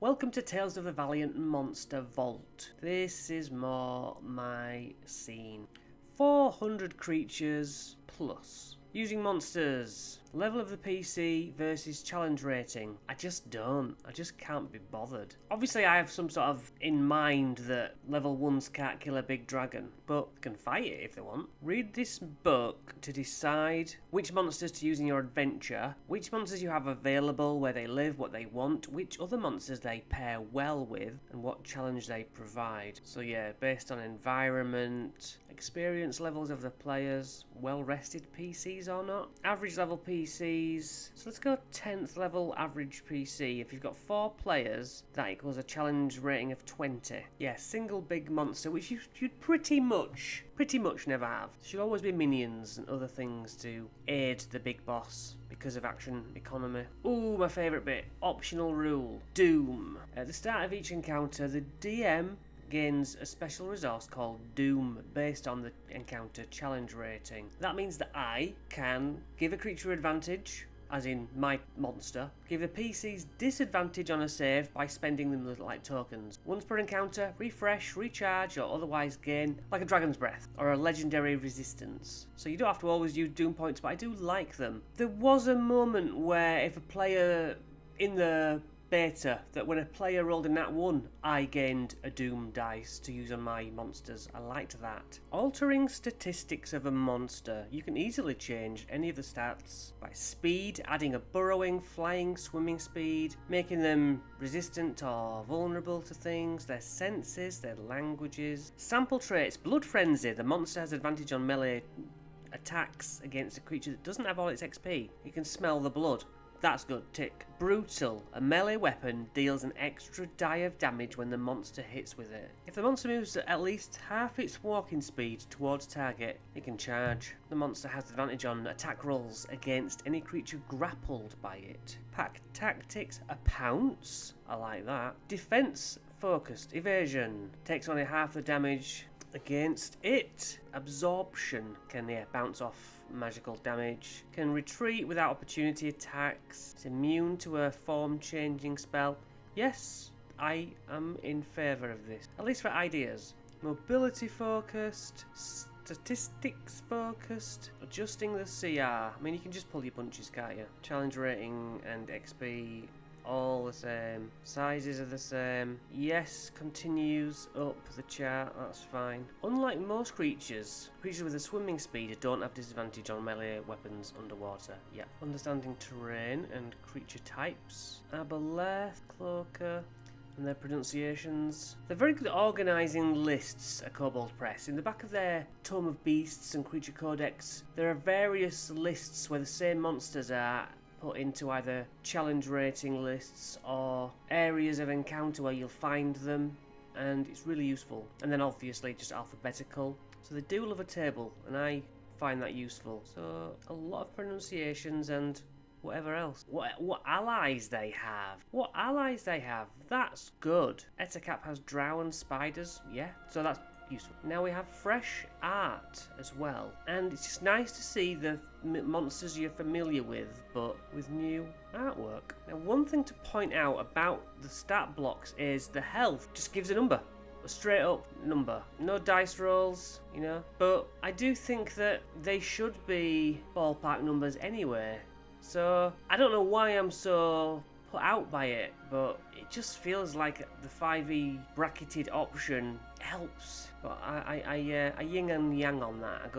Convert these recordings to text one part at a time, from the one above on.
Welcome to Tales of the Valiant Monster Vault. This is more my scene. 400 creatures plus. Using monsters. Level of the PC versus challenge rating. I just can't be bothered. Obviously I have some sort of in mind that level 1s can't kill a big dragon, but they can fight it if they want. Read this book to decide which monsters to use in your adventure, which monsters you have available, where they live, what they want, which other monsters they pair well with, and what challenge they provide. So yeah, based on environment, experience levels of the players, well-rested PCs or not, average level PCs. So let's go 10th level average PC. If you've got 4 players, that equals a challenge rating of 20. Yeah, single big monster, which you'd pretty much never have. Should always be minions and other things to aid the big boss because of action economy. Ooh, my favourite bit. Optional rule. Doom. At the start of each encounter, the DM gains a special resource called Doom based on the encounter challenge rating. That means that I can give a creature advantage, as in my monster, give the PCs disadvantage on a save by spending them like tokens. Once per encounter, refresh, recharge, or otherwise gain, like a Dragon's Breath, or a legendary resistance. So you don't have to always use Doom points, but I do like them. There was a moment where if a player in the beta, that when a player rolled a nat 1, I gained a Doom dice to use on my monsters. I liked that. Altering statistics of a monster. You can easily change any of the stats by speed, adding a burrowing, flying, swimming speed, making them resistant or vulnerable to things, their senses, their languages. Sample traits. Blood Frenzy. The monster has advantage on melee attacks against a creature that doesn't have all its XP. You can smell the blood. That's good, tick. Brutal. A melee weapon deals an extra die of damage when the monster hits with it. If the monster moves at least half its walking speed towards target, it can charge. The monster has advantage on attack rolls against any creature grappled by it. Pack tactics. A pounce. I like that. Defense focused. Evasion. Takes only half the damage against it. Absorption. Can bounce off magical damage. Can retreat without opportunity attacks. It's immune to a form changing spell. Yes, I am in favour of this. At least for ideas. Mobility focused. Statistics focused. Adjusting the CR. I mean, you can just pull your punches, can't you? Challenge rating and XP all the same. Sizes are the same. Yes, continues up the chart, that's fine. Unlike most creatures with a swimming speed don't have disadvantage on melee weapons underwater. Yeah. Understanding terrain and creature types. Aboleth, Cloaker, and their pronunciations. They're very good at organising lists at Kobold Press. In the back of their Tome of Beasts and Creature Codex, there are various lists where the same monsters are put into either challenge rating lists or areas of encounter where you'll find them, and it's really useful. And then obviously just alphabetical. So they do love a table, and I find that useful. So a lot of pronunciations and whatever else. What allies they have. What allies they have. That's good. Ettercap has drow and spiders. Yeah, so that's useful. Now we have fresh art as well, and it's just nice to see the monsters you're familiar with but with new artwork. Now one thing to point out about the stat blocks is the health just gives a number, a straight up number, no dice rolls, you know, but I do think that they should be ballpark numbers anyway. So I don't know why I'm so put out by it, but it just feels like the 5e bracketed option helps. But I yin and yang on that. I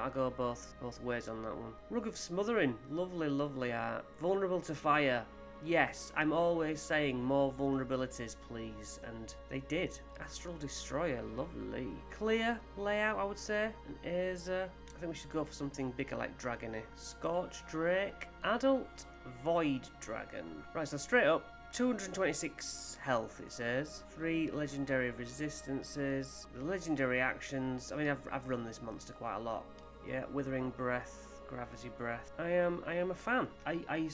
go both ways on that one. Rug of Smothering, lovely art. Vulnerable to fire. Yes, I'm always saying more vulnerabilities, please, and they did. Astral Destroyer, lovely. Clear layout, I would say. An Azer. I think we should go for something bigger like Dragony. Scorch Drake. Adult Void Dragon. Right, so straight up, 226 health it says. 3 legendary resistances. The legendary actions. I mean, I've run this monster quite a lot. Yeah, Withering Breath, Gravity Breath. I am a fan. I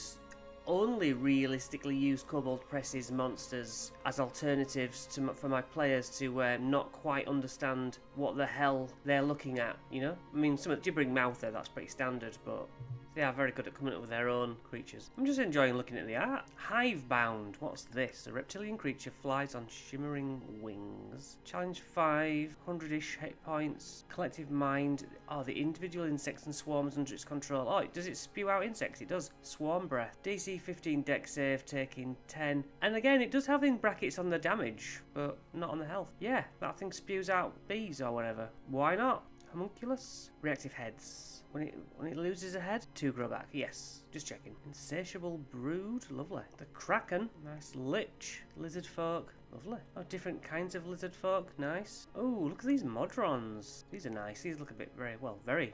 only realistically use Kobold Press's monsters as alternatives for my players to not quite understand what the hell they're looking at, you know? I mean, some of the gibbering mouth there, that's pretty standard, but They are very good at coming up with their own creatures. I'm just enjoying looking at the art. Hivebound. What's this? A reptilian creature flies on shimmering wings. Challenge 500-ish hit points. Collective mind. Oh, the individual insects and swarms under its control. Oh, does it spew out insects? It does. Swarm breath. DC 15 dex save, taking 10. And again, it does have in brackets on the damage, but not on the health. Yeah, that thing spews out bees or whatever. Why not? Homunculus. Reactive heads. When it loses a head, 2 grow back. Yes, just checking. Insatiable brood. Lovely. The kraken. Nice. Lich. Lizard folk. Lovely. Oh, different kinds of lizard folk. Nice. Oh, look at these modrons. These are nice. These look a bit very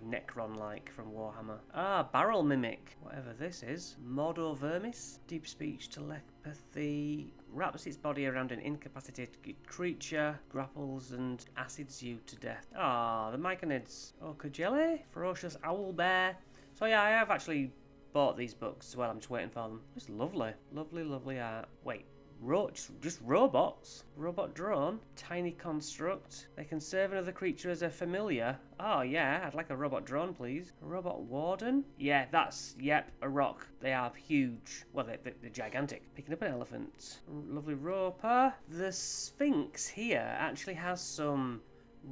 Necron-like from Warhammer. Ah, barrel mimic. Whatever this is. Modovermis. Deep speech, telepathy. Wraps its body around an incapacitated creature. Grapples and acids you to death. Ah, the Myconids. Oh, Kajele. Ferocious owl bear. So yeah, I have actually bought these books as well. I'm just waiting for them. It's lovely. Lovely, lovely art. Wait. Just robots. Robot drone. Tiny construct. They can serve another creature as a familiar. Oh yeah, I'd like a robot drone, please. A robot warden? Yeah, yep, a rock. They are huge. Well, they're gigantic. Picking up an elephant. Lovely roper. The Sphinx here actually has some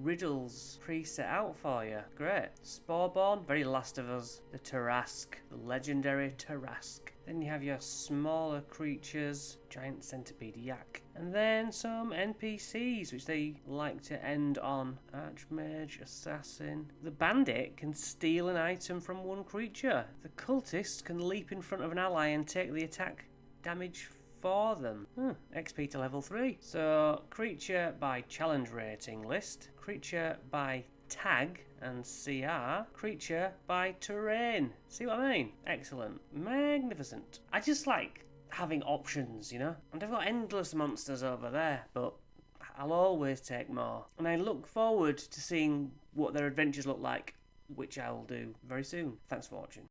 riddles pre-set out for you. Great. Sporeborn, very Last of Us. The Tarrasque, the legendary Tarrasque. Then you have your smaller creatures, giant centipede yak. And then some NPCs, which they like to end on. Archmage, assassin. The bandit can steal an item from one creature. The cultist can leap in front of an ally and take the attack damage for them. XP to level 3. So, creature by challenge rating list. Creature by tag and CR. Creature by terrain. See what I mean? Excellent. Magnificent. I just like having options, you know? And I've got endless monsters over there, but I'll always take more. And I look forward to seeing what their adventures look like, which I'll do very soon. Thanks for watching.